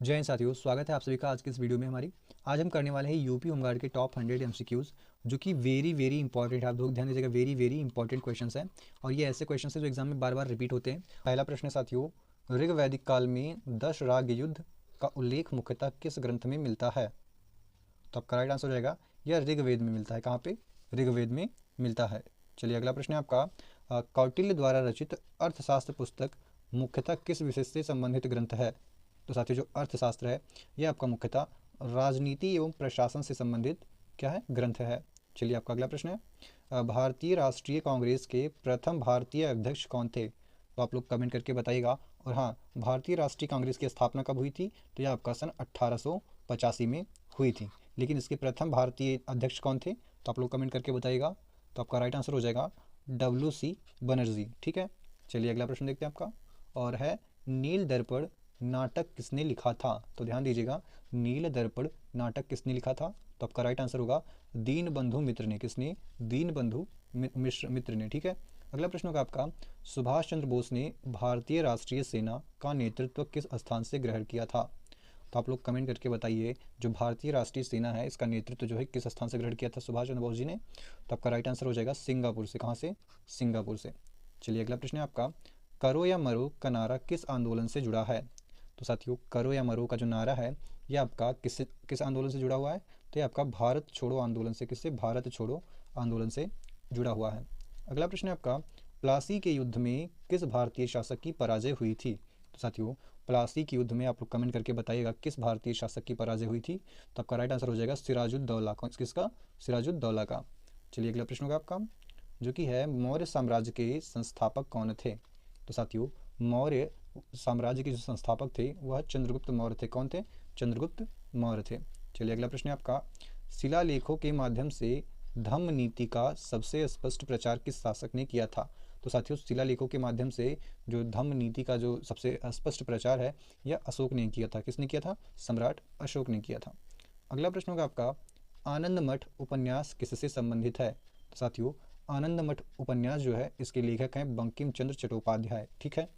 जय हिंद साथियों, स्वागत है आप सभी का आज की इस वीडियो में हमारी। आज हम करने वाले हैं यूपी होमगार्ड के टॉप 100 एमसीक्यूज़, जो कि वेरी इंपॉर्टेंट है। आप लोग ध्यान दीजिएगा, वेरी इंपॉर्टेंट क्वेश्चंस हैं और ये ऐसे क्वेश्चंस हैं जो एग्जाम में बार बार रिपीट होते हैं। पहला प्रश्न है साथियों, ऋग वैदिक काल में 10 राग युद्ध का उल्लेख मुख्यतः किस ग्रंथ में मिलता है? तो आपका राइट आंसर हो जाएगा, यह ऋग्वेद में मिलता है। कहाँ पे? ऋग्वेद में मिलता है। चलिए अगला प्रश्न है आपका, कौटिल्य द्वारा रचित अर्थशास्त्र पुस्तक मुख्यतः किस विषय से संबंधित ग्रंथ है? तो साथियों, जो अर्थशास्त्र है यह आपका मुख्यतः राजनीति एवं प्रशासन से संबंधित क्या है? ग्रंथ है। चलिए आपका अगला प्रश्न है, भारतीय राष्ट्रीय कांग्रेस के प्रथम भारतीय अध्यक्ष कौन थे? तो आप लोग कमेंट करके बताइएगा। और हाँ, भारतीय राष्ट्रीय कांग्रेस की स्थापना कब हुई थी? तो यह आपका सन 1885 में हुई थी। लेकिन इसके प्रथम भारतीय अध्यक्ष कौन थे? तो आप लोग कमेंट करके बताइएगा। तो आपका राइट आंसर हो जाएगा WC बनर्जी। ठीक है, चलिए अगला प्रश्न देखते हैं आपका, और है नील दर्पण नाटक किसने लिखा था? तो ध्यान दीजिएगा, नील दर्पण नाटक किसने लिखा था? तो आपका राइट आंसर होगा दीनबंधु मित्र ने। किसने? दीनबंधु मित्र ने। ठीक है, अगला प्रश्न होगा आपका, सुभाष चंद्र बोस ने भारतीय राष्ट्रीय सेना का नेतृत्व किस स्थान से ग्रहण किया था? तो आप लोग कमेंट करके बताइए, जो भारतीय राष्ट्रीय सेना है इसका नेतृत्व जो है किस स्थान से ग्रहण किया था सुभाष चंद्र बोस जी ने? तो आपका राइट आंसर हो जाएगा सिंगापुर से। कहाँ से? सिंगापुर से। चलिए अगला प्रश्न है आपका, करो या मरो का नारा किस आंदोलन से जुड़ा है? तो साथियों, करो या मरो का जो नारा है ये आपका किस आंदोलन से जुड़ा हुआ है? तो ये आपका भारत छोड़ो आंदोलन से। किससे? भारत छोड़ो आंदोलन से जुड़ा हुआ है। अगला प्रश्न है आपका, प्लासी के युद्ध में किस भारतीय शासक की पराजय हुई थी? तो साथियों, प्लासी के युद्ध में आप लोग कमेंट करके बताइएगा किस भारतीय शासक की पराजय हुई थी? तो आपका राइट आंसर हो जाएगा सिराजुद्दौला। किसका? सिराजुद्दौला का। चलिए अगला प्रश्न होगा आपका, जो कि है मौर्य साम्राज्य के संस्थापक कौन थे? तो साथियों, मौर्य साम्राज्य के जो संस्थापक थे वह चंद्रगुप्त मौर्य थे। कौन थे? चंद्रगुप्त मौर्य थे। चलिए अगला प्रश्न है आपका, शिलालेखों के माध्यम से धम्म नीति का सबसे स्पष्ट प्रचार किस शासक ने किया था? तो साथियों, शिलालेखों के माध्यम से जो धम्म नीति का जो सबसे स्पष्ट प्रचार है यह अशोक ने किया था। किसने किया था? सम्राट अशोक ने किया था। अगला प्रश्न होगा आपका, आनंद मठ उपन्यास किससे संबंधित है? तो साथियों, आनंद मठ उपन्यास जो है इसके लेखक हैं बंकिम चंद्र चट्टोपाध्याय। ठीक है,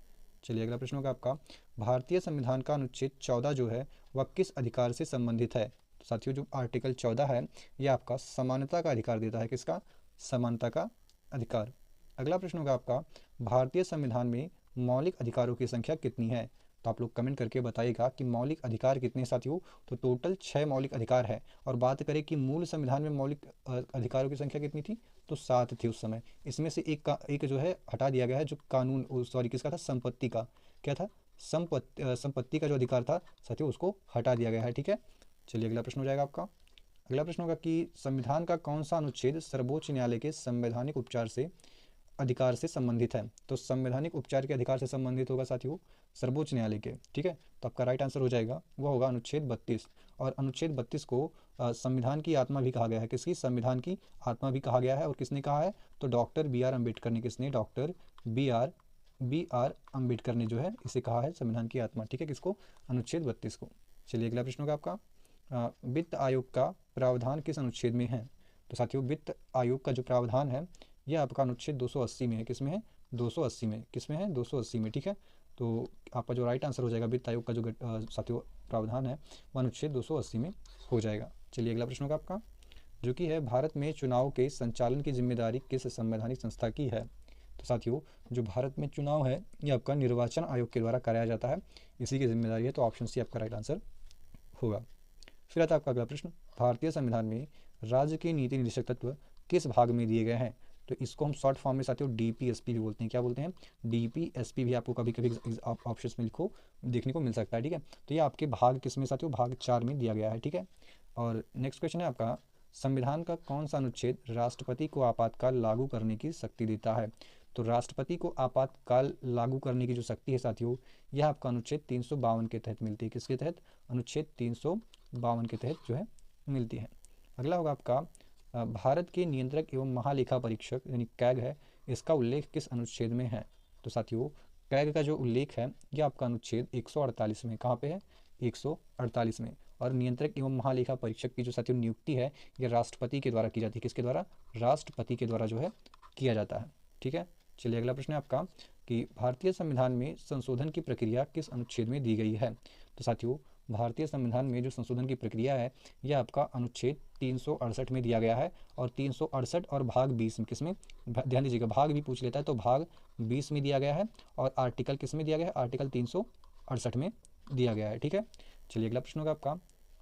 चलिए अगला प्रश्न होगा आपका, भारतीय संविधान का अनुच्छेद 14 जो है वह किस अधिकार से संबंधित है? तो साथियों, जो आर्टिकल 14 है यह आपका समानता का अधिकार देता है। किसका? समानता का अधिकार। अगला प्रश्न होगा आपका, भारतीय संविधान में मौलिक अधिकारों की संख्या कितनी है? तो आप लोग कमेंट करके बताइएगा कि मौलिक अधिकार कितने साथियों? तो टोटल 6 मौलिक अधिकार है। और बात करें कि मूल संविधान में मौलिक अधिकारों की संख्या कितनी थी? तो 7 थी उस समय। इसमें से एक जो है हटा दिया गया है, जो कानून सॉरी किसका था? संपत्ति का। क्या था? संपत्ति का जो अधिकार था साथियों उसको हटा दिया गया है। ठीक है, चलिए अगला प्रश्न हो जाएगा आपका। अगला प्रश्न होगा कि संविधान का कौन सा अनुच्छेद सर्वोच्च न्यायालय के संवैधानिक उपचार से अधिकार से संबंधित है? तो संवैधानिक उपचार के अधिकार से संबंधित होगा साथियों सर्वोच्च न्यायालय के। ठीक है, तो आपका राइट आंसर हो जाएगा वो होगा अनुच्छेद 32। और अनुच्छेद 32 को संविधान की आत्मा भी कहा गया है। किसकी? संविधान की आत्मा भी कहा गया है। और किसने कहा है? तो डॉक्टर B.R. अम्बेडकर ने। किसने? डॉक्टर बी आर अम्बेडकर ने जो है इसे कहा है संविधान की आत्मा। ठीक है, किसको? अनुच्छेद 32 को। चलिए अगला प्रश्न होगा आपका, वित्त आयोग का प्रावधान किस अनुच्छेद में है? तो साथियों, वित्त आयोग का जो प्रावधान है यह आपका अनुच्छेद 280 में है। किस में है? 280 में। किस में है? 280 में। ठीक है, तो आपका जो राइट आंसर हो जाएगा वित्त आयोग का जो साथियों प्रावधान है वह अनुच्छेद 280 में हो जाएगा। चलिए अगला प्रश्न होगा आपका, जो कि है भारत में चुनाव के संचालन की जिम्मेदारी किस संवैधानिक संस्था की है? तो साथियों, जो भारत में चुनाव है यह आपका निर्वाचन आयोग के द्वारा कराया जाता है, इसी की जिम्मेदारी है। तो ऑप्शन सी आपका राइट आंसर होगा। फिर आता है आपका अगला प्रश्न, भारतीय संविधान में राज्य के नीति निर्देशक तत्व किस भाग में दिए गए हैं? तो इसको हम शॉर्ट फॉर्म में साथियों DPSP भी बोलते हैं। क्या बोलते हैं? DPSP भी आपको कभी कभी ऑप्शन में लिखो देखने को मिल सकता है। ठीक है, तो ये आपके भाग किस में साथियों? भाग 4 में दिया गया है। ठीक है, और नेक्स्ट क्वेश्चन है आपका, संविधान का कौन सा अनुच्छेद राष्ट्रपति को आपातकाल लागू करने की शक्ति देता है? तो राष्ट्रपति को आपातकाल लागू करने की जो शक्ति है साथियों यह आपका अनुच्छेद 352 के तहत मिलती है। किसके तहत? अनुच्छेद 352 के तहत जो है मिलती है। अगला होगा आपका, भारत के नियंत्रक एवं महालेखा परीक्षक यानी कैग है, इसका उल्लेख किस अनुच्छेद में है? तो साथियों, कैग का जो उल्लेख है यह आपका अनुच्छेद 148 में। कहाँ पे है? 148 में। और नियंत्रक एवं महालेखा परीक्षक की जो साथियों नियुक्ति है यह राष्ट्रपति के द्वारा की जाती है। किसके द्वारा? राष्ट्रपति के द्वारा जो है किया जाता है। ठीक है, चलिए अगला प्रश्न है आपका कि भारतीय संविधान में संशोधन की प्रक्रिया किस अनुच्छेद में दी गई है? तो साथियों, भारतीय संविधान में जो संशोधन की प्रक्रिया है यह आपका अनुच्छेद 368 में दिया गया है। और 368 और भाग 20 में किस में, ध्यान दीजिएगा, भाग भी पूछ लेता है तो भाग 20 में दिया गया है और आर्टिकल किस में दिया गया है, आर्टिकल 368 में दिया गया है। ठीक है, चलिए अगला प्रश्न होगा आपका,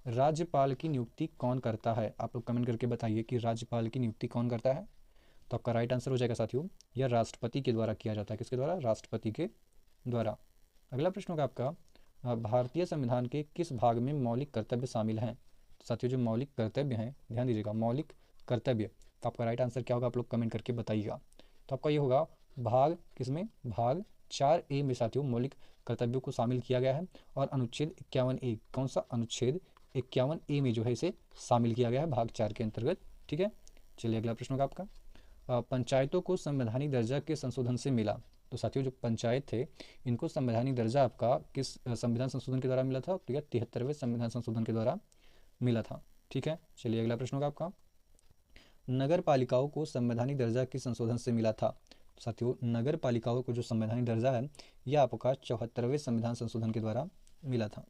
राज्यपाल की नियुक्ति कौन करता है? आप लोग कमेंट करके बताइए कि राज्यपाल की नियुक्ति कौन करता है। तो आपका राइट आंसर हो जाएगा साथियों, यह राष्ट्रपति के द्वारा किया जाता है। किसके द्वारा? राष्ट्रपति के द्वारा। अगला प्रश्न होगा आपका, भारतीय संविधान के किस भाग में मौलिक कर्तव्य शामिल हैं? तो साथियों जो मौलिक कर्तव्य हैं, ध्यान दीजिएगा, मौलिक कर्तव्य, तो आपका राइट आंसर क्या होगा आप लोग कमेंट करके बताइएगा। तो आपका ये होगा भाग किसमें, भाग 4A में साथियों मौलिक कर्तव्यों को शामिल किया गया है। और अनुच्छेद 51A, कौन सा? अनुच्छेद 51A में जो है इसे शामिल किया गया है भाग 4 के अंतर्गत। ठीक है, चलिए अगला प्रश्न होगा आपका, पंचायतों को संवैधानिक दर्जा के संशोधन से मिला। तो साथियों जो पंचायत थे इनको संवैधानिक दर्जा आपका किस संविधान संशोधन के द्वारा मिला था? तो यह 73वें संविधान संशोधन के द्वारा मिला था। ठीक है, चलिए अगला प्रश्न होगा आपका, नगर पालिकाओं को संवैधानिक दर्जा किस संशोधन से मिला था? तो साथियों नगर पालिकाओं को जो संवैधानिक दर्जा है यह आपका 74वें संविधान संशोधन के द्वारा मिला था।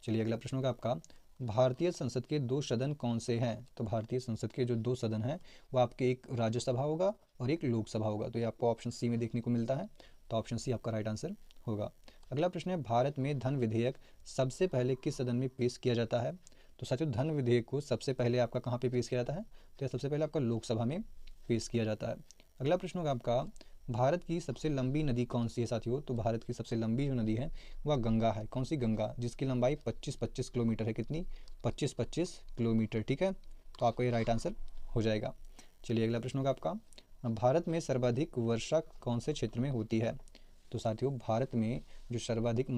चलिए अगला प्रश्न होगा आपका, भारतीय संसद के 2 सदन कौन से हैं? तो भारतीय संसद के जो 2 सदन हैं वो आपके एक राज्यसभा होगा और एक लोकसभा होगा। तो ये आपको ऑप्शन सी में देखने को मिलता है, तो ऑप्शन सी आपका राइट आंसर होगा। अगला प्रश्न है, भारत में धन विधेयक सबसे पहले किस सदन में पेश किया जाता है? तो साथियों धन विधेयक को सबसे पहले आपका कहाँ पे पेश किया जाता है? तो यह सबसे पहले आपका लोकसभा में पेश किया जाता है। अगला प्रश्न होगा आपका, भारत की सबसे लंबी नदी कौन सी है? साथियों तो भारत की सबसे लंबी जो नदी है वह गंगा है। कौन सी? गंगा, जिसकी लंबाई 25-25 किलोमीटर है। कितनी? 25-25 किलोमीटर। ठीक है, तो आपका ये राइट आंसर हो जाएगा। चलिए अगला प्रश्न होगा आपका, भारत में सर्वाधिक वर्षा कौन से क्षेत्र में होती है? तो साथियों भारत में जो सर्वाधिक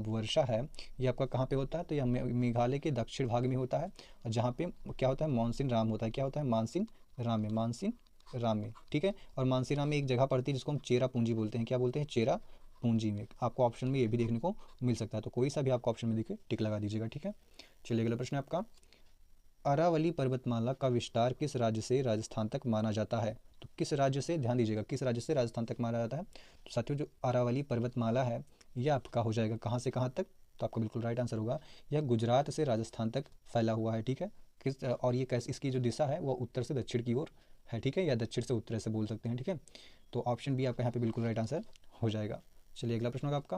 वर्षा है ये आपका कहाँ पे होता है? तो यह मेघालय के दक्षिण भाग में होता है, और जहाँ पे क्या होता है, मानसीन राम होता है। क्या होता है? मानसीन राम में, मानसीन राम में। ठीक है, और मानसीन राम में एक जगह पड़ती है जिसको हम चेरा पूंजी बोलते हैं। क्या बोलते हैं? चेरा पूंजी में। आपको ऑप्शन में ये भी देखने को मिल सकता है, तो कोई सा भी आपको ऑप्शन में दिखे टिक लगा दीजिएगा। ठीक है, चलिए अगला प्रश्न है आपका, अरावली पर्वतमाला का विस्तार किस राज्य से राजस्थान तक माना जाता है? तो किस राज्य से, ध्यान दीजिएगा, किस राज्य से राजस्थान तक माना जाता है? तो साथियों जो अरावली पर्वतमाला है यह आपका हो जाएगा कहाँ से कहाँ तक? तो आपका बिल्कुल राइट आंसर होगा, यह गुजरात से राजस्थान तक फैला हुआ है। ठीक है, किस, और ये कैसे, इसकी जो दिशा है वह उत्तर से दक्षिण की ओर है। ठीक है, या दक्षिण से उत्तर से बोल सकते हैं। ठीक है, तो ऑप्शन बी आपका यहाँ पे बिल्कुल राइट आंसर हो जाएगा। चलिए अगला प्रश्न होगा आपका,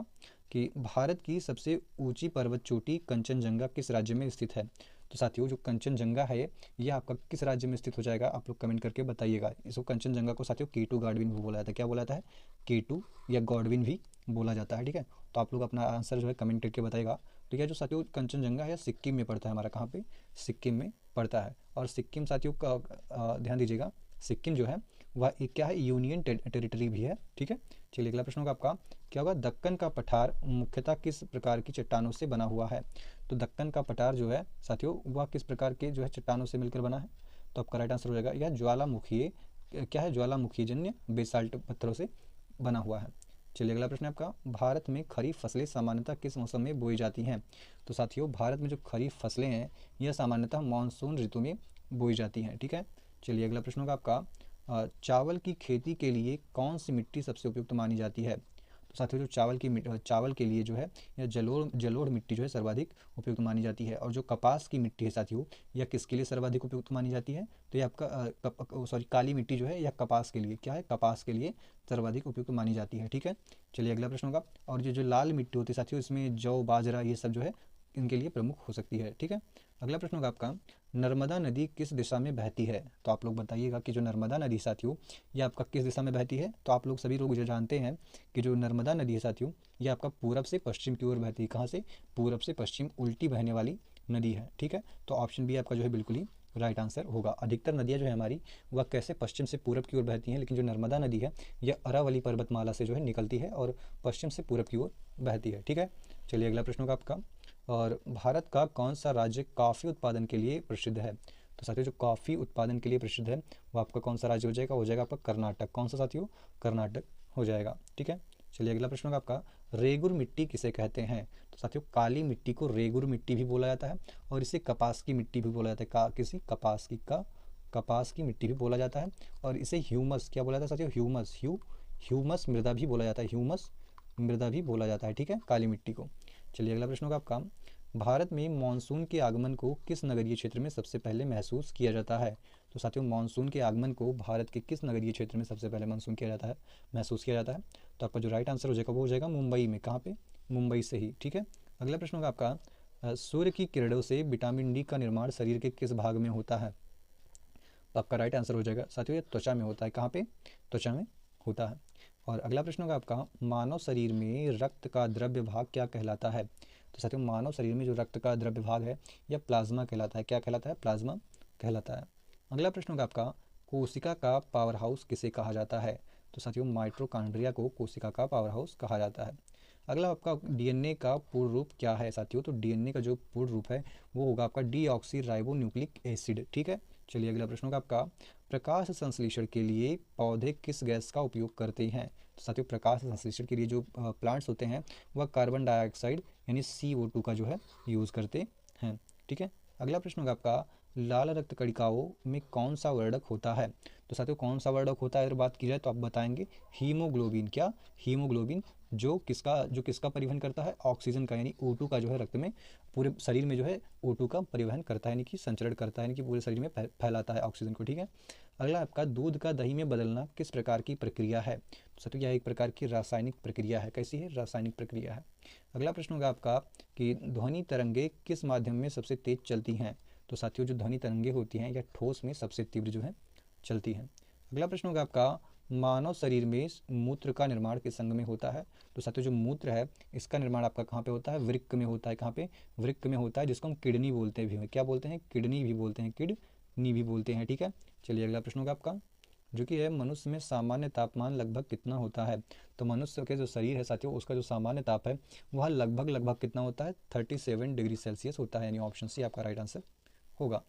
कि भारत की सबसे ऊंची पर्वत चोटी कंचनजंगा किस राज्य में स्थित है? तो साथियों जो कंचनजंगा है ये आपका किस राज्य में स्थित हो जाएगा? आप लोग कमेंट करके बताइएगा। इसको कंचनजंगा को साथियों K2 गार्डविन भी बोला जाता है। क्या बोला जाता है? K2 या गॉडविन भी बोला जाता है। ठीक है, तो आप लोग अपना आंसर जो है कमेंट करके बताएगा। तो यह जो साथियों कंचनजंगा है सिक्किम में पड़ता है, हमारा कहाँ पे? सिक्किम में पड़ता है। और सिक्किम साथियों का ध्यान दीजिएगा, सिक्किम जो है वह एक क्या है, यूनियन टेरिटरी भी है। ठीक है, चलिए अगला प्रश्न होगा आपका, क्या होगा, दक्कन का पठार मुख्यतः किस प्रकार की चट्टानों से बना हुआ है? तो दक्कन का पठार जो है साथियों वह किस प्रकार के जो है चट्टानों से मिलकर बना है? तो आपका राइट आंसर हो जाएगा यह ज्वालामुखी, क्या है, ज्वालामुखी जन्य बेसाल्ट पत्थरों से बना हुआ है। चलिए अगला प्रश्न है आपका, भारत में खरीफ फसलें सामान्यतः किस मौसम में बोई जाती हैं? तो साथियों भारत में जो खरीफ फसलें हैं यह सामान्यतः मानसून ऋतु में बोई जाती हैं। ठीक है, चलिए अगला प्रश्न होगा आपका, चावल की खेती के लिए कौन सी मिट्टी सबसे उपयुक्त मानी जाती है? तो साथियों जो चावल के लिए जो है यह जलोढ़ मिट्टी जो है सर्वाधिक उपयुक्त मानी जाती है। और जो कपास की मिट्टी है साथियों यह किसके लिए सर्वाधिक उपयुक्त मानी जाती है? तो यह आपका काली मिट्टी जो है यह कपास के लिए, क्या है, कपास के लिए सर्वाधिक उपयुक्त मानी जाती है। ठीक है, चलिए अगला प्रश्न होगा, और जो लाल मिट्टी होती है साथियों इसमें जौ बाजरा ये सब जो है इनके लिए प्रमुख हो सकती है। ठीक है, अगला प्रश्न होगा आपका, नर्मदा नदी किस दिशा में बहती है? तो आप लोग बताइएगा कि जो नर्मदा नदी साथियों ये आपका किस दिशा में बहती है? तो आप लोग सभी लोग जो जानते हैं कि जो नर्मदा नदी है साथियों ये आपका पूरब से पश्चिम की ओर बहती है। कहाँ से? पूरब से पश्चिम उल्टी बहने वाली नदी है। ठीक है, तो ऑप्शन बी आपका जो है बिल्कुल ही राइट आंसर होगा। अधिकतर नदियाँ जो है हमारी वह कैसे पश्चिम से पूरब की ओर बहती हैं, लेकिन जो नर्मदा नदी है यह अरावली पर्वतमाला से जो है निकलती है और पश्चिम से पूरब की ओर बहती है। ठीक है, चलिए अगला प्रश्न होगा आपका, और भारत का कौन सा राज्य कॉफ़ी उत्पादन के लिए प्रसिद्ध है? तो साथियों जो कॉफ़ी उत्पादन के लिए प्रसिद्ध है वो आपका कौन सा राज्य हो जाएगा? हो जाएगा आपका कर्नाटक। कौन सा साथियों? कर्नाटक हो जाएगा। ठीक है, चलिए अगला प्रश्न होगा आपका, रेगुर मिट्टी किसे कहते हैं? तो साथियों काली मिट्टी को रेगुर मिट्टी भी बोला जाता है और इसे कपास की मिट्टी भी बोला जाता है। किसी कपास की मिट्टी भी बोला जाता है। और इसे ह्यूमस क्या बोला जाता है साथियों? ह्यूमस मृदा भी बोला जाता है। ह्यूमस मृदा भी बोला जाता है। ठीक है, काली मिट्टी को। चलिए अगला प्रश्न होगा आपका, भारत में मानसून के आगमन को किस नगरीय क्षेत्र में सबसे पहले महसूस किया जाता है? तो साथियों, मानसून के आगमन को भारत के किस नगरीय क्षेत्र में सबसे पहले मानसून किया जाता है, महसूस किया जाता है? तो आपका जो राइट आंसर हो जाएगा वो हो जाएगा मुंबई में। कहाँ पे? मुंबई से ही। ठीक है, अगला प्रश्न होगा आपका, सूर्य की किरणों से विटामिन डी का निर्माण शरीर के किस भाग में होता है? तो आपका राइट आंसर हो जाएगा साथियों, ये त्वचा में होता है। कहाँ पे? त्वचा में होता है। और अगला प्रश्न होगा आपका, मानव शरीर में रक्त का द्रव्य भाग क्या कहलाता है? तो साथियों, मानव शरीर में जो रक्त का द्रव्य भाग है यह प्लाज्मा कहलाता है। क्या कहलाता है? प्लाज्मा कहलाता है। अगला प्रश्न होगा आपका, कोशिका का पावर हाउस किसे कहा जाता है? तो साथियों, माइटोकॉन्ड्रिया को कोशिका का पावर हाउस कहा जाता है। अगला आपका, डीएनए का पूर्ण रूप क्या है साथियों? तो डीएनए का जो पूर्ण रूप है वो होगा आपका डीऑक्सी राइबो न्यूक्लिक एसिड। ठीक है, चलिए अगला प्रश्न होगा आपका, प्रकाश संश्लेषण के लिए पौधे किस गैस का उपयोग करते हैं? तो साथियों, प्रकाश संश्लेषण के लिए जो प्लांट्स होते हैं वह कार्बन डाइऑक्साइड यानी CO2 का जो है यूज़ करते हैं। ठीक है, अगला प्रश्न होगा आपका, लाल रक्त कणिकाओं में कौन सा वर्णक होता है? तो साथियों, कौन सा वर्णक होता है अगर बात की जाए तो आप बताएंगे हीमोग्लोबिन। क्या? हीमोग्लोबिन, जो किसका परिवहन करता है? ऑक्सीजन का, यानी O2 का जो है रक्त में, पूरे शरीर में जो है O2 का परिवहन करता है, यानी कि संचरण करता है, यानी कि पूरे शरीर में फैलाता है ऑक्सीजन को। ठीक है, अगला आपका, दूध का दही में बदलना किस प्रकार की प्रक्रिया है? तो साथियों, यह एक प्रकार की रासायनिक प्रक्रिया है। कैसी है? रासायनिक प्रक्रिया है। अगला प्रश्न होगा आपका कि ध्वनि तरंगे किस माध्यम में सबसे तेज चलती हैं? तो साथियों, जो ध्वनि तरंगे होती हैं यह ठोस में सबसे तीव्र जो है चलती हैं। अगला प्रश्न होगा आपका, मानव शरीर में मूत्र का निर्माण किस अंग में होता है? तो साथियों, जो मूत्र है इसका निर्माण आपका कहाँ पे होता है? वृक्क में होता है। कहाँ पे? वृक्क में होता है, जिसको हम किडनी बोलते भी हैं। क्या बोलते हैं? किडनी भी बोलते हैं, किडनी भी बोलते हैं। ठीक है, चलिए अगला प्रश्न होगा आपका, जो कि है, मनुष्य में सामान्य तापमान लगभग कितना होता है? तो मनुष्य के जो शरीर है साथियों उसका जो सामान्य ताप है वह लगभग कितना होता है? 37 डिग्री सेल्सियस होता है, यानी ऑप्शन सी आपका राइट आंसर होगा।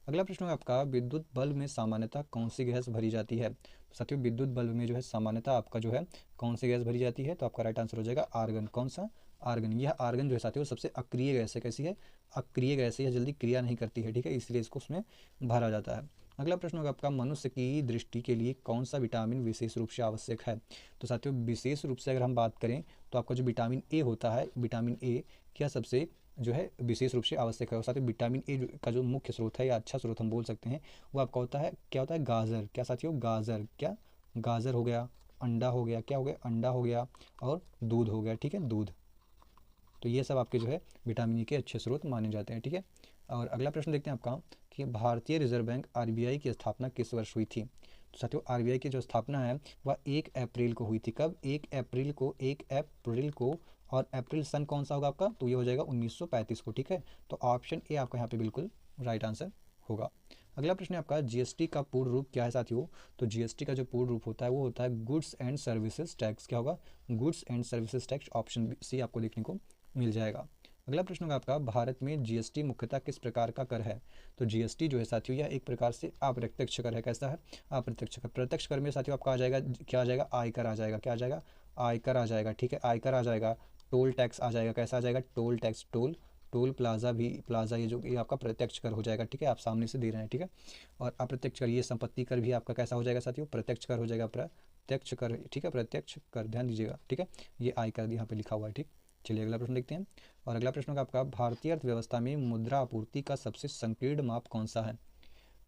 अगला प्रश्न है आपका, विद्युत बल्ब में सामान्यतः कौन सी गैस भरी जाती है? तो साथियों, विद्युत बल्ब में जो है सामान्यतः आपका जो है कौन सी गैस भरी जाती है? तो आपका राइट आंसर हो जाएगा आर्गन। कौन सा? आर्गन। यह आर्गन जो है साथियों सबसे अक्रिय गैस है। कैसी है? अक्रिय गैस है, यह जल्दी क्रिया नहीं करती है। ठीक है, इसलिए इसको उसमें भरा जाता है। अगला प्रश्न होगा आपका, मनुष्य की दृष्टि के लिए कौन सा विटामिन विशेष रूप से आवश्यक है? तो साथियों, विशेष रूप से अगर हम बात करें तो आपका जो विटामिन ए होता है, विटामिन ए क्या सबसे जो है विशेष रूप से आवश्यक है। और साथ ही विटामिन ए का जो मुख्य स्रोत है या अच्छा स्रोत हम बोल सकते हैं वो आपका होता है, क्या होता है? गाजर। क्या साथियों? गाजर। क्या? गाजर हो गया, अंडा हो गया, क्या हो गया? अंडा हो गया, और दूध हो गया। ठीक है, दूध। तो ये सब आपके जो है विटामिन ए के अच्छे स्रोत माने जाते हैं। ठीक है, और अगला प्रश्न देखते हैं आपका कि भारतीय रिजर्व बैंक RBI की स्थापना किस वर्ष हुई थी? तो साथियों, RBI की जो स्थापना है वह 1 अप्रैल को हुई थी। कब? 1 अप्रैल को। 1 अप्रैल को। और अप्रैल सन कौन सा होगा आपका? तो ये हो जाएगा 1935 को। ठीक है, तो ऑप्शन ए आपका यहाँ पे बिल्कुल राइट आंसर होगा। अगला प्रश्न है आपका, GST का पूर्ण रूप क्या है साथियों? तो GST का जो पूर्ण रूप होता है वो होता है गुड्स एंड सर्विसेज टैक्स। क्या होगा? Goods and services tax. Option C आपको देखने को मिल जाएगा। अगला प्रश्न होगा आपका, भारत में GST मुख्यतः किस प्रकार का कर है? तो GST जो है साथियों यह एक प्रकार से अप्रत्यक्ष कर है। कैसा है? अप्रत्यक्ष कर। प्रत्यक्ष कर में साथियों आपका आ जाएगा, क्या आ जाएगा? आयकर आ जाएगा। क्या आ जाएगा? आयकर आ जाएगा। ठीक है, आयकर आ जाएगा। टोल टैक्स आ जाएगा। कैसा आ जाएगा? Toll tax. टोल प्लाजा भी, प्लाजा ये जो ये आपका प्रत्यक्ष कर हो जाएगा। ठीक है, आप सामने से दे रहे हैं। ठीक है, और अप्रत्यक्ष कर, ये संपत्ति कर भी आपका कैसा हो जाएगा साथियों? प्रत्यक्ष कर हो जाएगा। प्रत्यक्ष कर। ठीक है, प्रत्यक्ष कर, ध्यान दीजिएगा। ठीक है, ये आयकर यहाँ पे लिखा हुआ है। ठीक, चलिए अगला प्रश्न देखते हैं। और अगला प्रश्न होगा आपका, भारतीय अर्थव्यवस्था में मुद्रा आपूर्ति का सबसे संकीर्ण माप कौन सा है?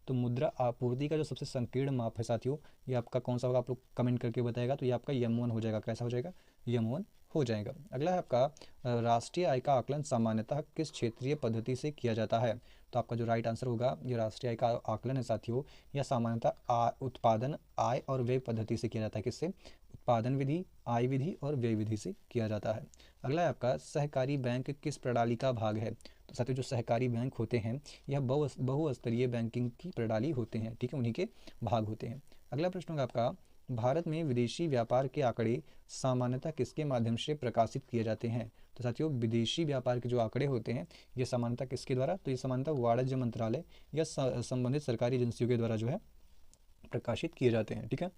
तो मुद्रा आपूर्ति का जो सबसे संकीर्ण माप है साथियों ये आपका कौन सा होगा? आप लोग कमेंट करके बताएगा। तो ये आपका M1 हो जाएगा। कैसा हो जाएगा? M1 हो जाएगा। अगला है आपका, राष्ट्रीय आय का आकलन सामान्यतः किस क्षेत्रीय पद्धति से किया जाता है? तो आपका जो राइट आंसर होगा, ये राष्ट्रीय आय का आकलन है साथियों यह सामान्यतः उत्पादन, आय और व्यय पद्धति से किया जाता है। किससे? उत्पादन विधि, आय विधि और व्यय विधि से किया जाता है। अगला है आपका, सहकारी बैंक किस प्रणाली का भाग है? तो साथियों, जो सहकारी बैंक होते हैं यह बहुस्तरीय बैंकिंग की प्रणाली होते हैं। ठीक है, उन्हीं के भाग होते हैं। अगला प्रश्न होगा आपका, भारत में विदेशी व्यापार के आंकड़े सामान्यतः किसके माध्यम से प्रकाशित किए जाते हैं? तो साथियों, विदेशी व्यापार के जो आंकड़े होते हैं ये सामान्यतः किसके द्वारा? तो ये सामान्यतः वाणिज्य मंत्रालय या संबंधित सरकारी एजेंसियों के द्वारा जो है प्रकाशित किए जाते हैं। ठीक है,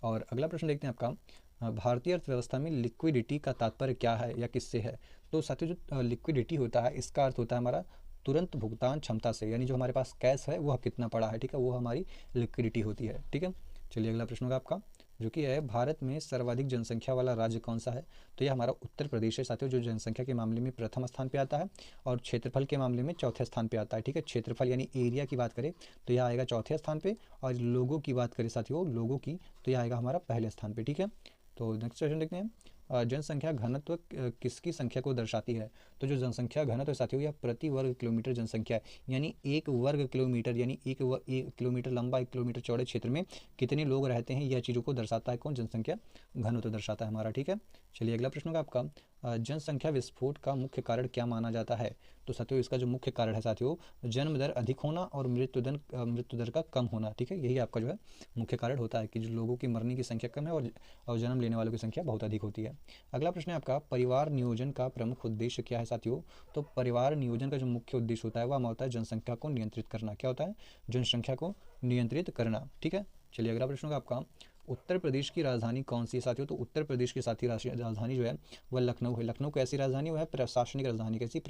और अगला प्रश्न देखते हैं आपका, भारतीय अर्थव्यवस्था में लिक्विडिटी का तात्पर्य क्या है या किससे है? तो साथियों, जो लिक्विडिटी होता है इसका अर्थ होता है हमारा तुरंत भुगतान क्षमता से, यानी जो हमारे पास कैश है वह कितना पड़ा है। ठीक है, वो हमारी लिक्विडिटी होती है। ठीक है, चलिए अगला प्रश्न होगा आपका, जो कि है भारत में सर्वाधिक जनसंख्या वाला राज्य कौन सा है, तो यह हमारा उत्तर प्रदेश है साथियों, जो जनसंख्या के मामले में प्रथम स्थान पे आता है और क्षेत्रफल के मामले में चौथे स्थान पे आता है। ठीक है, क्षेत्रफल यानी एरिया की बात करें तो यह आएगा चौथे स्थान पे, और लोगों की बात करें साथियों, लोगों की, तो यह आएगा हमारा पहले स्थान पे। ठीक है, तो नेक्स्ट क्वेश्चन देखते हैं। जनसंख्या घनत्व किसकी संख्या को दर्शाती है, तो जो जनसंख्या घनत्व साथियों यह प्रति वर्ग किलोमीटर जनसंख्या है, यानी एक वर्ग किलोमीटर यानी एक किलोमीटर लंबा, 1 किलोमीटर चौड़े क्षेत्र में कितने लोग रहते हैं, यह चीज़ों को दर्शाता है कौन, जनसंख्या घनत्व दर्शाता है हमारा। ठीक है, चलिए अगला प्रश्न होगा आपका, जनसंख्या विस्फोट का मुख्य कारण क्या माना जाता है, तो साथियों इसका जो मुख्य कारण है साथियों, जन्म दर अधिक होना और मृत्यु दर का कम होना। ठीक है, यही आपका जो है मुख्य कारण होता है कि जो लोगों की मरने की संख्या कम है और जन्म लेने वालों की संख्या बहुत अधिक होती है। अगला प्रश्न है आपका, परिवार नियोजन का प्रमुख उद्देश्य क्या है साथियों, तो परिवार नियोजन का जो मुख्य उद्देश्य होता है वह होता है जनसंख्या को नियंत्रित करना। क्या होता है, जनसंख्या को नियंत्रित करना। ठीक है, चलिए अगला प्रश्न होगा आपका, उत्तर प्रदेश की राजधानी कौन सी है साथियों, तो उत्तर प्रदेश की साथी राजधानी जो है वह लखनऊ है। लखनऊ कैसी राजधानी, वह है प्रशासनिक राजधानी। कैसी,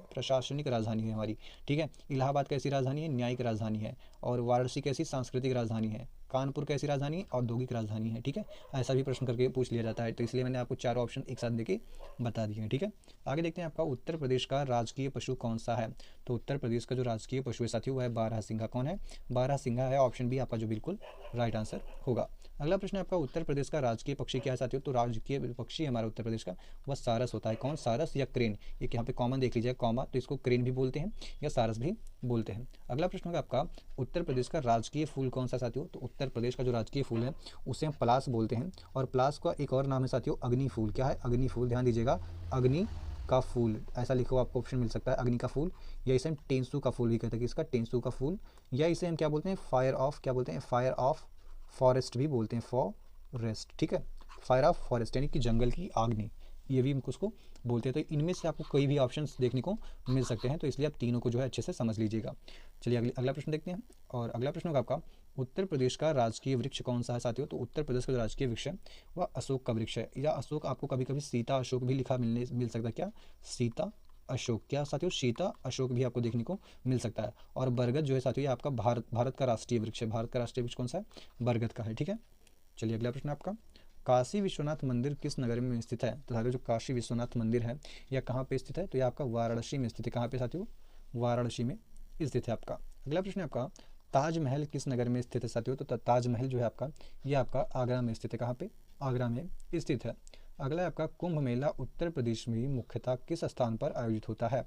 प्रशासनिक राजधानी है हमारी। ठीक है, इलाहाबाद कैसी राजधानी है, न्यायिक राजधानी है। और वाराणसी कैसी, सांस्कृतिक राजधानी है। कानपुर कैसी राजधानी, औद्योगिक राजधानी है। ठीक है, ऐसा भी प्रश्न करके पूछ लिया जाता है, तो इसलिए मैंने आपको चारों ऑप्शन एक साथ देके बता दिए हैं। ठीक है, आगे देखते हैं आपका, उत्तर प्रदेश का राजकीय पशु कौन सा है, तो उत्तर प्रदेश का जो राजकीय पशु है साथियों वह है बारहसिंघा। कौन है, बारहसिंघा है। ऑप्शन बी आपका जो बिल्कुल राइट आंसर होगा। अगला प्रश्न है आपका, उत्तर प्रदेश का राजकीय पक्षी क्या है साथियों, तो राजकीय पक्षी हमारा उत्तर प्रदेश का वह सारस होता है। कौन, सारस या क्रेन, एक यहाँ पे कॉमन देख लीजिए कॉमा, तो इसको क्रेन भी बोलते हैं या सारस भी बोलते हैं। अगला प्रश्न होगा आपका, उत्तर प्रदेश का राजकीय फूल कौन सा साथियों, तो उत्तर प्रदेश का जो राजकीय फूल है उसे हम पलास बोलते हैं, और पलास का एक और नाम है साथियों अग्नि फूल। क्या है, अग्नि फूल, ध्यान दीजिएगा, अग्नि का फूल ऐसा लिखो, आपको ऑप्शन मिल सकता है अग्नि का फूल, या इसे हम टेंसू का फूल भी कहते हैं, कि इसका टेंसू का फूल, या इसे हम क्या बोलते हैं, फायर ऑफ, क्या बोलते हैं, फायर ऑफ फॉरेस्ट भी बोलते हैं, फॉरेस्ट। ठीक है, फायर ऑफ फॉरेस्ट यानी कि जंगल की आग्नि, ये भी हम उसको बोलते हैं। तो इनमें से आपको कोई भी ऑप्शंस देखने को मिल सकते हैं, तो इसलिए आप तीनों को जो है अच्छे से समझ लीजिएगा। चलिए अगला प्रश्न देखते हैं, और अगला प्रश्न होगा आपका, उत्तर प्रदेश का राजकीय वृक्ष कौन सा है साथियों, तो उत्तर प्रदेश का जो राजकीय वृक्ष है वह अशोक का वृक्ष है, या अशोक, आपको कभी कभी सीता अशोक भी लिखा मिल सकता है। क्या, सीता अशोक, क्या साथियों, सीता अशोक भी आपको देखने को मिल सकता है। और बरगद जो है साथियों ये आपका भारत का राष्ट्रीय वृक्ष है। भारत का राष्ट्रीय वृक्ष कौन सा है, बरगद का है। ठीक है, चलिए अगला प्रश्न आपका, काशी विश्वनाथ मंदिर किस नगर में स्थित है, तो साथियों जो काशी विश्वनाथ मंदिर है यह कहाँ पे स्थित है, तो यह आपका वाराणसी में स्थित है। कहाँ पे साथियों, वाराणसी में स्थित है आपका। अगला प्रश्न है आपका, ताजमहल किस नगर में स्थित है साथियों, तो ताजमहल जो है आपका यह आपका आगरा में स्थित है। कहाँ पे, आगरा में स्थित है। अगला है आपका, कुंभ मेला उत्तर प्रदेश में मुख्यतः किस स्थान पर आयोजित होता है,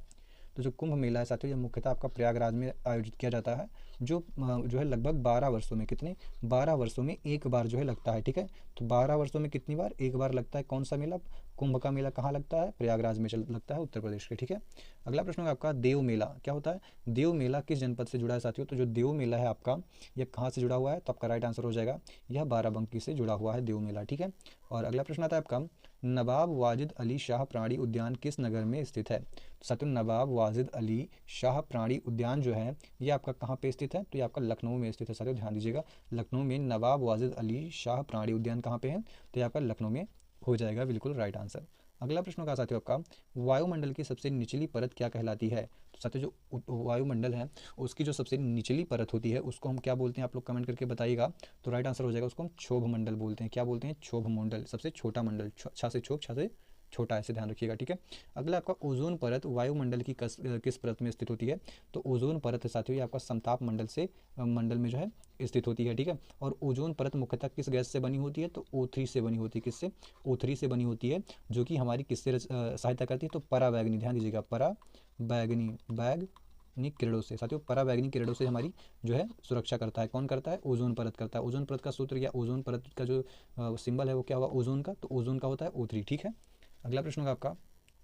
तो जो कुंभ मेला है साथियों ये मुख्यतः आपका प्रयागराज में आयोजित किया जाता है, जो है लगभग 12 वर्षों में, कितने, 12 वर्षों में एक बार जो है लगता है। ठीक है, तो 12 वर्षों में कितनी बार, एक बार लगता है। कौन सा मेला, कुंभ का मेला कहाँ लगता है, प्रयागराज में लगता है उत्तर प्रदेश के। ठीक है, अगला प्रश्न होगा आपका, देव मेला क्या होता है, देव मेला किस जनपद से जुड़ा है साथियों, तो जो देव मेला है आपका यह कहाँ से जुड़ा हुआ है, तो आपका राइट आंसर हो जाएगा यह बाराबंकी से जुड़ा हुआ है देव मेला। ठीक है, और अगला प्रश्न आता है आपका, नवाब वाजिद अली शाह प्राणी उद्यान किस नगर में स्थित है, तो साथियों नवाब वाजिद अली शाह प्राणी उद्यान जो है ये आपका कहाँ पे स्थित है, तो ये आपका लखनऊ में स्थित है। साथियों ध्यान दीजिएगा, लखनऊ में नवाब वाजिद अली शाह प्राणी उद्यान कहाँ पे है, तो ये आपका लखनऊ में हो जाएगा बिल्कुल राइट आंसर। अगला प्रश्न होगा साथियों आपका, वायुमंडल की सबसे निचली परत क्या कहलाती है, तो साथियों जो वायुमंडल है उसकी जो सबसे निचली परत होती है उसको हम क्या बोलते हैं, आप लोग कमेंट करके बताइएगा, तो राइट आंसर हो जाएगा उसको हम क्षोभ मंडल बोलते हैं। क्या बोलते हैं, क्षोभ मंडल, सबसे छोटा मंडल, छा से क्षोभ, छा से छोटा, ऐसे ध्यान रखिएगा। ठीक है, अगला आपका ओजोन परत वायुमंडल की किस परत में स्थित होती है, तो ओजोन परत है साथियों ये आपका समताप मंडल में जो है स्थित होती है। ठीक है, और ओजोन परत मुख्यतः किस गैस से बनी होती है, तो O3 से बनी होती है। किससे, O3 से बनी होती है, जो कि हमारी किससे सहायता करती है, तो पराबैंगनी, ध्यान दीजिएगा, पराबैंगनी किरणों से साथियों, पराबैंगनी किरणों से हमारी जो है सुरक्षा करता है। कौन करता है, ओजोन परत करता है। ओजोन परत का सूत्र या ओजोन परत का जो सिंबल है वो क्या होगा, ओजोन का, तो ओजोन का होता है O3। ठीक है, अगला प्रश्न होगा आपका,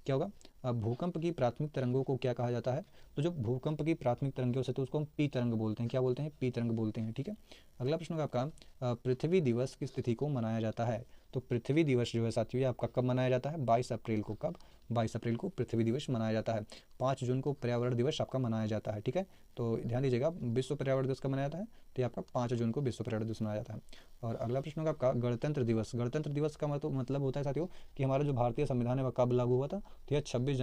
क्या होगा, भूकंप की प्राथमिक तरंगों को क्या कहा जाता है, तो जो भूकंप की प्राथमिक तरंगें हो सकती है उसको हम पी तरंग बोलते हैं। क्या बोलते हैं, पी तरंग बोलते हैं। ठीक है, अगला प्रश्न होगा आपका, पृथ्वी दिवस किस तिथि को मनाया जाता है, तो पृथ्वी दिवस जो है साथियों ये आपका कब मनाया जाता है, 22 अप्रैल को। कब, 22 अप्रैल को पृथ्वी दिवस मनाया जाता है। 5 जून को पर्यावरण दिवस आपका मनाया जाता है। ठीक है, तो ध्यान दीजिएगा, विश्व पर्यावरण दिवस कब मनाया जाता है, तो ये आपका 5 जून को विश्व पर्यावरण दिवस मनाया जाता है। और अगला प्रश्न होगा आपका, गणतंत्र दिवस। गणतंत्र दिवस का मतलब होता है साथियों कि हमारा जो भारतीय संविधान है वह कब लागू हुआ था, तो यह 26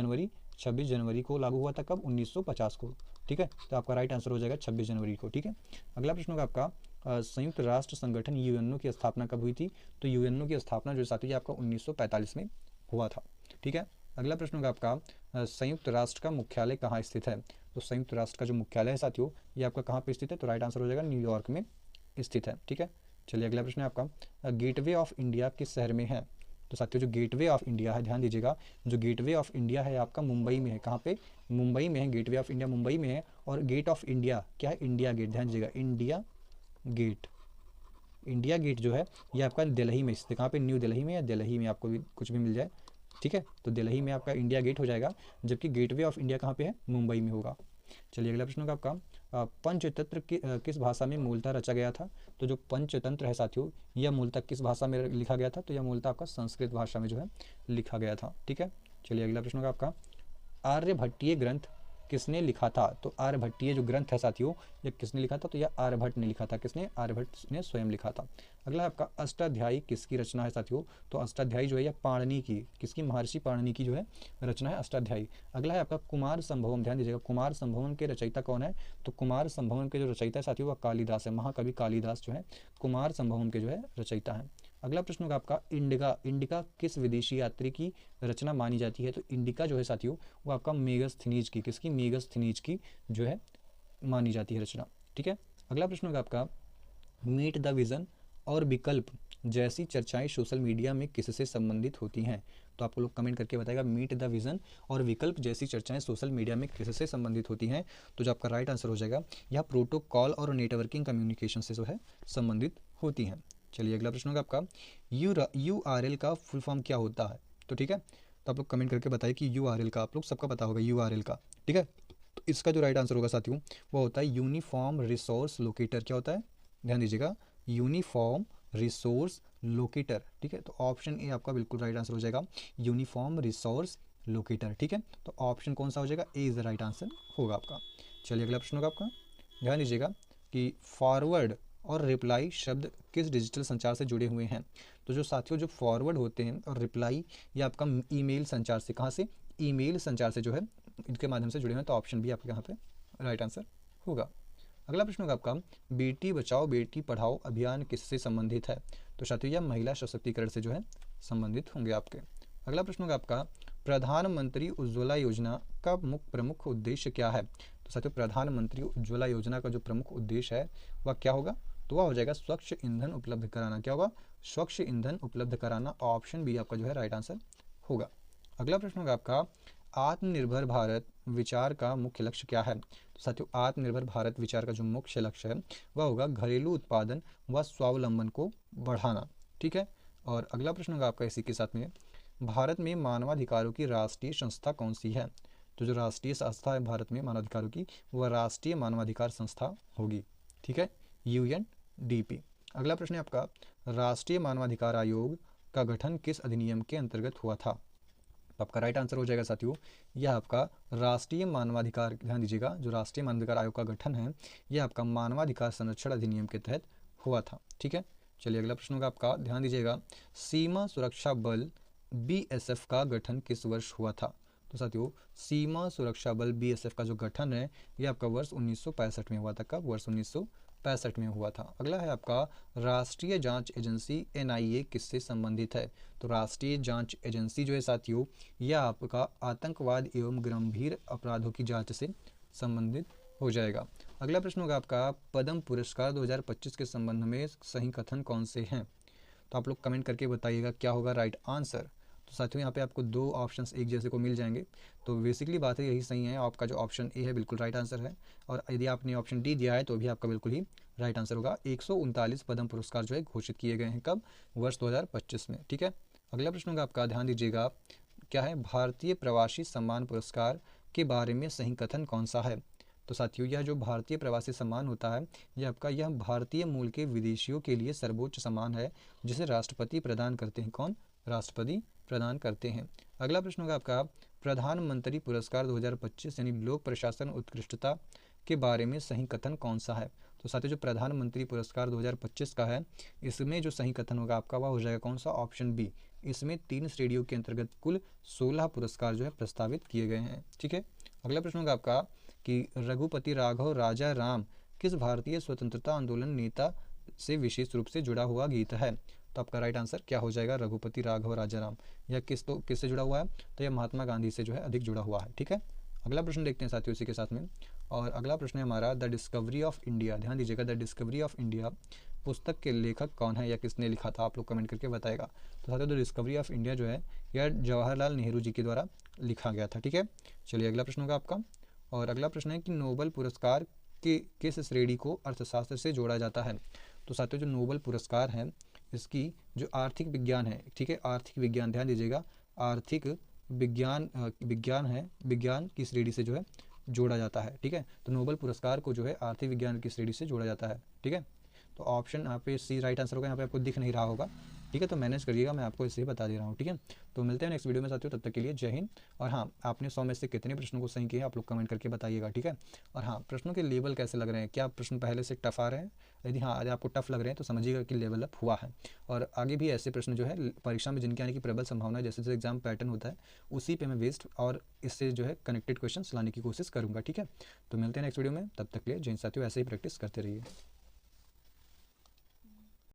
जनवरी को लागू हुआ था। कब, 1950 को। ठीक है, तो आपका राइट आंसर हो जाएगा 26 जनवरी को। ठीक है, अगला प्रश्न होगा आपका, संयुक्त राष्ट्र संगठन यूएनओ की स्थापना कब हुई थी? तो यूएनओ की स्थापना जो साथियों आपका 1945 में हुआ था। ठीक है, अगला प्रश्न होगा आपका संयुक्त राष्ट्र का मुख्यालय कहाँ स्थित है? तो संयुक्त राष्ट्र का जो मुख्यालय है साथियों ये आपका कहाँ पे स्थित है? तो राइट आंसर हो जाएगा न्यूयॉर्क में स्थित है। ठीक है, चलिए अगला प्रश्न है आपका गेटवे ऑफ इंडिया किस शहर में है? तो साथियों जो गेटवे ऑफ इंडिया है, ध्यान दीजिएगा, जो गेटवे ऑफ इंडिया है आपका मुंबई में है। कहाँ पे? मुंबई में है। गेटवे ऑफ इंडिया मुंबई में है। और गेट ऑफ इंडिया क्या है? इंडिया गेट, ध्यान दीजिएगा, इंडिया गेट। इंडिया गेट जो है ये आपका दिल्ली में स्थित है। कहाँ पे? न्यू दिल्ली में या दिल्ली में, आपको भी कुछ भी मिल जाए। ठीक है, तो दिल्ली में आपका इंडिया गेट हो जाएगा, जबकि गेटवे ऑफ इंडिया कहाँ पे है? मुंबई में होगा। चलिए अगला प्रश्न होगा आपका पंचतंत्र किस भाषा में मूलतः रचा गया था? तो जो पंचतंत्र है साथियों यह मूलतः किस भाषा में लिखा गया था? तो यह मूलतः आपका संस्कृत भाषा में जो है लिखा गया था। ठीक है, चलिए अगला प्रश्न होगा आपका आर्यभट्टीय ग्रंथ किसने लिखा था? तो आर्यभट्टीय जो ग्रंथ है साथियों ये किसने लिखा था? तो यह आर्यभट्ट ने लिखा था। किसने? आर्यभट्ट ने स्वयं लिखा था। अगला है आपका अष्टाध्यायी किसकी रचना है साथियों? तो अष्टाध्यायी जो है यह पाणिनि की, किसकी? महर्षि पाणिनि की जो है रचना है अष्टाध्यायी। अगला है आपका कुमार संभवम, ध्यान दीजिएगा, कुमार संभवम के रचयिता कौन है? तो कुमार संभवम के जो रचयिता है साथियों वह कालिदास है। महाकवि कालिदास जो है कुमार संभवम के जो है रचयिता है। अगला प्रश्न होगा आपका इंडिका, इंडिका किस विदेशी यात्री की रचना मानी जाती है? तो इंडिका जो है साथियों वो आपका मेगस्थनीज की, किसकी? मेगस्थनीज की जो है मानी जाती है रचना। ठीक है, अगला प्रश्न होगा आपका मीट द विजन और विकल्प जैसी चर्चाएं सोशल मीडिया में किससे संबंधित होती हैं? तो आपको लोग कमेंट करके बताएगा मीट द विजन और विकल्प जैसी चर्चाएं सोशल मीडिया में किससे संबंधित होती हैं? तो जो आपका राइट आंसर हो जाएगा यह प्रोटोकॉल और नेटवर्किंग कम्युनिकेशन से जो है संबंधित होती हैं। चलिए अगला प्रश्न होगा आपका URL का फुल फॉर्म क्या होता है? तो ठीक है, तो आप लोग कमेंट करके बताइए कि URL का, आप लोग सबका पता होगा URL का। ठीक है, तो इसका जो राइट आंसर होगा साथियों वो होता है यूनिफॉर्म रिसोर्स लोकेटर। क्या होता है? ध्यान दीजिएगा, यूनिफॉर्म रिसोर्स लोकेटर। ठीक है, तो ऑप्शन ए आपका बिल्कुल राइट आंसर हो जाएगा, यूनिफॉर्म रिसोर्स लोकेटर। ठीक है, तो ऑप्शन कौन सा हो जाएगा? ए इज द राइट आंसर होगा आपका। चलिए अगला प्रश्न होगा आपका, ध्यान दीजिएगा कि फॉरवर्ड और रिप्लाई शब्द किस डिजिटल संचार से जुड़े हुए हैं? तो जो साथियों जो फॉरवर्ड होते हैं और रिप्लाई ये आपका ईमेल संचार से, कहाँ से? ईमेल संचार से जो है इनके माध्यम से जुड़े हुए हैं। तो ऑप्शन बी आपके यहाँ पे राइट आंसर होगा। अगला प्रश्न होगा आपका बेटी बचाओ बेटी पढ़ाओ अभियान किससे संबंधित है? तो साथियों यह महिला सशक्तिकरण से जो है संबंधित होंगे आपके। अगला प्रश्न होगा आपका प्रधानमंत्री उज्ज्वला योजना का प्रमुख उद्देश्य क्या है? तो साथियों प्रधानमंत्री उज्ज्वला योजना का जो प्रमुख उद्देश्य है वह क्या होगा? तो वह हो जाएगा स्वच्छ ईंधन उपलब्ध कराना। क्या होगा? स्वच्छ ईंधन उपलब्ध कराना। ऑप्शन बी आपका जो है राइट आंसर होगा। अगला प्रश्न होगा आपका आत्मनिर्भर भारत विचार का मुख्य लक्ष्य क्या है? तो साथियों आत्मनिर्भर भारत विचार का जो मुख्य लक्ष्य है वह होगा घरेलू उत्पादन व स्वावलंबन को बढ़ाना। ठीक है, और अगला प्रश्न होगा आपका इसी के साथ में भारत में मानवाधिकारों की राष्ट्रीय संस्था कौन सी है? तो जो राष्ट्रीय संस्था है भारत में मानवाधिकारों की वह राष्ट्रीय मानवाधिकार संस्था होगी। ठीक है, UNDP। अगला प्रश्न है आपका राष्ट्रीय मानवाधिकार आयोग का गठन किस अधिनियम के अंतर्गत हुआ था? तो आपका राइट आंसर हो जाएगा साथियों यह आपका राष्ट्रीय मानवाधिकार, ध्यान दीजिएगा, जो राष्ट्रीय मानवाधिकार आयोग का गठन है यह आपका मानवाधिकार संरक्षण अधिनियम के तहत हुआ था। ठीक है, चलिए अगला प्रश्न होगा आपका, ध्यान दीजिएगा, सीमा सुरक्षा बल BSF का गठन किस वर्ष हुआ था? तो साथियों सीमा सुरक्षा बल BSF का जो गठन है यह आपका वर्ष 1965 में हुआ था। कब? वर्ष 1965 में हुआ था। अगला है आपका राष्ट्रीय जांच एजेंसी NIA किससे संबंधित है? तो राष्ट्रीय जांच एजेंसी जो है साथियों यह आपका आतंकवाद एवं गंभीर अपराधों की जांच से संबंधित हो जाएगा। अगला प्रश्न होगा आपका पद्म पुरस्कार 2025 के संबंध में सही कथन कौन से हैं? तो आप लोग कमेंट करके बताइएगा क्या होगा राइट आंसर। तो साथियों यहाँ पे आपको दो ऑप्शंस एक जैसे को मिल जाएंगे, तो बेसिकली बात है यही सही है। आपका जो ऑप्शन ए है बिल्कुल राइट आंसर है, और यदि आपने ऑप्शन डी दिया है तो भी आपका बिल्कुल ही राइट आंसर होगा। 139 पद्म पुरस्कार जो है घोषित किए गए हैं। कब? वर्ष 2025 में। ठीक है, अगला प्रश्न होगा आपका, ध्यान दीजिएगा, क्या है? भारतीय प्रवासी सम्मान पुरस्कार के बारे में सही कथन कौन सा है? तो साथियों यह जो भारतीय प्रवासी सम्मान होता है यह भारतीय मूल के विदेशियों के लिए सर्वोच्च सम्मान है जिसे राष्ट्रपति प्रदान करते हैं। कौन? राष्ट्रपति प्रदान करते हैं। अगला प्रश्न होगा आपका प्रधानमंत्री पुरस्कार 2025 यानी लोक प्रशासन उत्कृष्टता के बारे में सही कथन कौन सा है? तो साथियों जो प्रधानमंत्री पुरस्कार 2025 का है इसमें जो सही कथन होगा आपका वह हो जाएगा कौन सा? Option B. इसमें 3 श्रेणियों के अंतर्गत कुल 16 पुरस्कार जो है प्रस्तावित किए गए हैं। ठीक है, अगला प्रश्न होगा आपका कि रघुपति राघव राजा राम किस भारतीय स्वतंत्रता आंदोलन नेता से विशेष रूप से जुड़ा हुआ गीत है? तो आपका राइट आंसर क्या हो जाएगा? रघुपति राघव राजाराम। यह किससे जुड़ा हुआ है? तो यह महात्मा गांधी से जो है अधिक जुड़ा हुआ है। ठीक है, अगला प्रश्न देखते हैं साथियों इसी के साथ में। और अगला प्रश्न है हमारा, द डिस्कवरी ऑफ इंडिया। ध्यान दीजिएगा, द डिस्कवरी ऑफ इंडिया पुस्तक के लेखक कौन है या किसने लिखा था? आप लोग कमेंट करके बताएगा। तो साथियों द डिस्कवरी ऑफ इंडिया जो है यह जवाहरलाल नेहरू जी के द्वारा लिखा गया था। ठीक है, चलिए अगला प्रश्न होगा आपका। और अगला प्रश्न है कि नोबेल पुरस्कार के किस श्रेणी को अर्थशास्त्र से जोड़ा जाता है? तो साथियों जो नोबेल पुरस्कार है इसकी जो आर्थिक विज्ञान है, ठीक है, आर्थिक विज्ञान, ध्यान दीजिएगा, आर्थिक विज्ञान है, विज्ञान की श्रेणी से जो है जोड़ा जाता है। ठीक है, तो नोबेल पुरस्कार को जो है आर्थिक विज्ञान की श्रेणी से जोड़ा जाता है। ठीक है, तो ऑप्शन यहाँ पे सी राइट आंसर होगा। यहाँ पे आपको दिख नहीं रहा होगा, ठीक है, तो मैनेज करिएगा, मैं आपको इसे बता दे रहा हूँ। ठीक है, तो मिलते हैं नेक्स्ट वीडियो में साथियों, तब तक के लिए जय हिंद। और हाँ, आपने 100 में से कितने प्रश्नों को सही किए आप लोग कमेंट करके बताइएगा। ठीक है, और हाँ, प्रश्नों के लेवल कैसे लग रहे हैं? क्या प्रश्न पहले से टफ आ रहे हैं? यदि हाँ, यदि आपको टफ लग रहे हैं तो समझिएगा कि लेवल अप हुआ है। और आगे भी ऐसे प्रश्न जो है परीक्षा में जिनके आने की प्रबल संभावना है, जैसे जैसे एग्जाम पैटर्न होता है उसी पे मैं बेस्ड और इससे जो है कनेक्टेड क्वेश्चन लाने की कोशिश करूँगा। ठीक है, तो मिलते हैं नेक्स्ट वीडियो में, तब तक के लिए जय हिंद साथियों, ऐसे ही प्रैक्टिस करते रहिए।